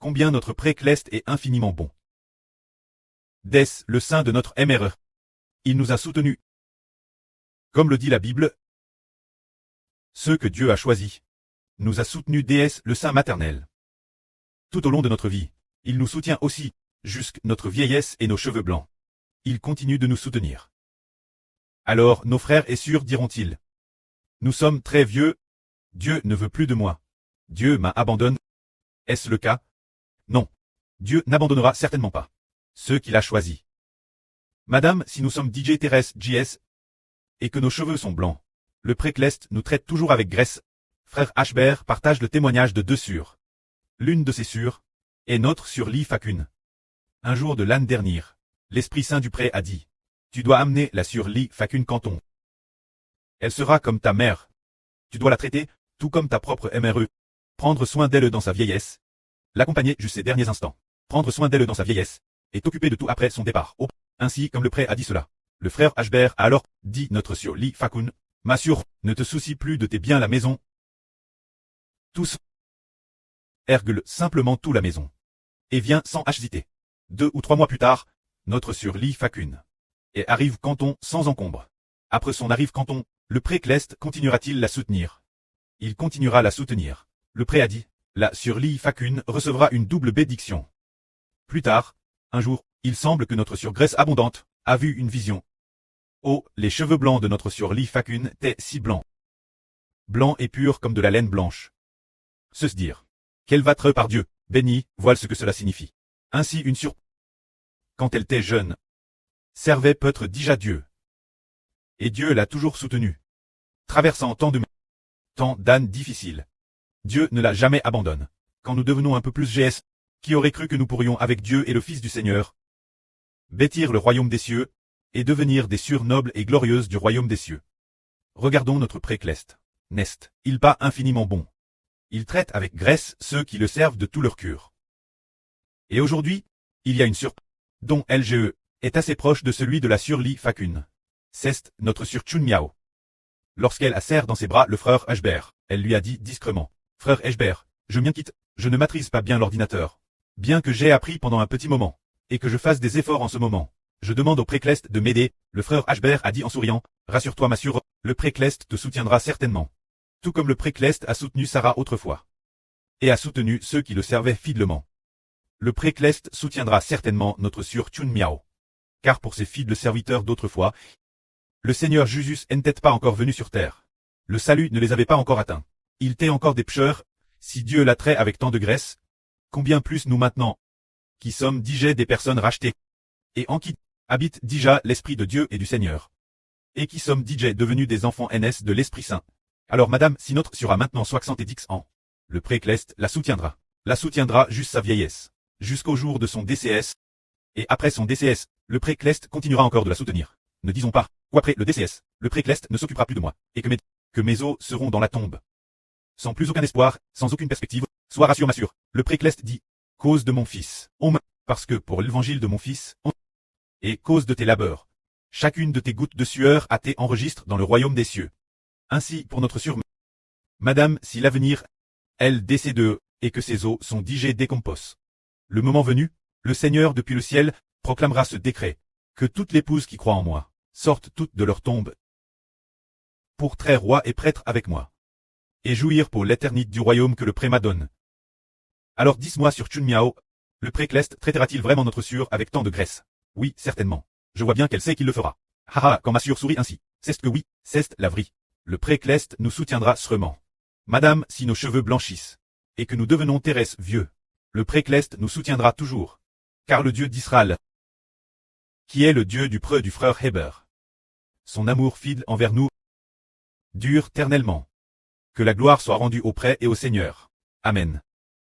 combien notre précleste est infiniment bon. Dès le sein de notre MRE. Il nous a soutenus. Comme le dit la Bible, ceux que Dieu a choisis, nous a soutenus dès le sein maternel. Tout au long de notre vie, il nous soutient aussi, jusqu'à notre vieillesse et nos cheveux blancs. Il continue de nous soutenir. Alors nos frères et sœurs diront-ils, nous sommes très vieux, Dieu ne veut plus de moi. Dieu m'a abandonné. Est-ce le cas? Non. Dieu n'abandonnera certainement pas ceux qu'il a choisis. Madame, si nous sommes DJ Thérèse JS et que nos cheveux sont blancs, le précleste nous traite toujours avec graisse. Frère Ashbert partage le témoignage de deux sœurs. L'une de ces sœurs est notre sœur Lee Fakun. Un jour de l'année dernière, l'Esprit Saint du pré a dit, tu dois amener la sœur Lee Fakun Canton. Elle sera comme ta mère. Tu dois la traiter, tout comme ta propre MRE. Prendre soin d'elle dans sa vieillesse. L'accompagner jusqu'à ses derniers instants. Prendre soin d'elle dans sa vieillesse. Et t'occuper de tout après son départ. Oh. Ainsi comme le pré a dit cela. Le frère Ashbert a alors dit notre sœur Lee Fakun, ma sœur, ne te soucie plus de tes biens la maison. Tous. Ergle simplement tout la maison. Et vient sans hésiter. 2 ou 3 mois plus tard, notre sœur Lee Fakun. Et arrive Canton sans encombre. Après son arrive Canton, le précleste continuera-t-il la soutenir? Il continuera la soutenir. Le pré a dit, la sœur Lee Fakun recevra une double bénédiction. Plus tard, un jour, il semble que notre sœur Graisse abondante a vu une vision. Oh, les cheveux blancs de notre sœur Lee Fakun étaient si blancs. Blancs et purs comme de la laine blanche. Se dire, qu'elle va être par Dieu, bénie, voilà ce que cela signifie. Ainsi une sœur, quand elle était jeune, servait peut-être déjà Dieu. Et Dieu l'a toujours soutenue. Traversant tant d'ânes difficiles. Dieu ne l'a jamais abandonne. Quand nous devenons un peu plus GS, qui aurait cru que nous pourrions avec Dieu et le Fils du Seigneur bâtir le royaume des cieux, et devenir des sœurs nobles et glorieuses du royaume des cieux. Regardons notre précleste. N'est-il pas infiniment bon? Il traite avec graisse ceux qui le servent de tout leur cœur. Et aujourd'hui, il y a une sœur, dont LGE est assez proche de celui de la sœur Lee Fakun. C'est notre sœur Chun Miao. Lorsqu'elle a serré dans ses bras le frère Ashbert, elle lui a dit discrètement, frère Ashbert, je m'inquiète, je ne maîtrise pas bien l'ordinateur. Bien que j'ai appris pendant un petit moment, et que je fasse des efforts en ce moment, je demande au précleste de m'aider. Le frère Ashbert a dit en souriant, rassure-toi ma sœur, le précleste te soutiendra certainement. Tout comme le précleste a soutenu Sarah autrefois. Et a soutenu ceux qui le servaient fidèlement. Le précleste soutiendra certainement notre sœur Chun Miao. Car pour ses fidèles serviteurs d'autrefois, le Seigneur Jésus n'était pas encore venu sur terre. Le salut ne les avait pas encore atteints. Ils étaient encore des pécheurs. Si Dieu l'a trait avec tant de graisse, combien plus nous maintenant, qui sommes déjà des personnes rachetées, et en qui habite déjà l'Esprit de Dieu et du Seigneur, et qui sommes déjà devenus des enfants NS de l'Esprit Saint. Alors madame, si notre sera maintenant 70 ans, le précleste la soutiendra jusqu'à sa vieillesse, jusqu'au jour de son DCS, et après son DCS, le précleste continuera encore de la soutenir. Ne disons pas, qu'après le DCS, le précleste ne s'occupera plus de moi, et que mes os seront dans la tombe. Sans plus aucun espoir, sans aucune perspective, sois rassure ma sœur, le précleste dit, cause de mon fils, parce que pour l'évangile de mon fils, et cause de tes labeurs, chacune de tes gouttes de sueur a été enregistrée dans le royaume des cieux. Ainsi pour notre sœur, madame, si l'avenir, elle décède, et que ses os sont digés décompos. Le moment venu, le Seigneur depuis le ciel, proclamera ce décret, que toutes les épouses qui croient en moi, sortent toutes de leur tombe, pour traire roi et prêtre avec moi, et jouir pour l'éternité du royaume que le préma donne. Alors dis-moi sur Chun Miao, le précleste traitera-t-il vraiment notre sœur avec tant de graisse? Oui, certainement. Je vois bien qu'elle sait qu'il le fera. Haha, quand ma sœur sourit ainsi, c'est que oui, c'est la vraie. Le précleste nous soutiendra sûrement. Madame, si nos cheveux blanchissent, et que nous devenons Thérèse vieux, le précleste nous soutiendra toujours. Car le Dieu d'Israël, qui est le Dieu du preux du frère Heber, son amour fidèle envers nous, dure éternellement. Que la gloire soit rendue au prêtre et au Seigneur. Amen.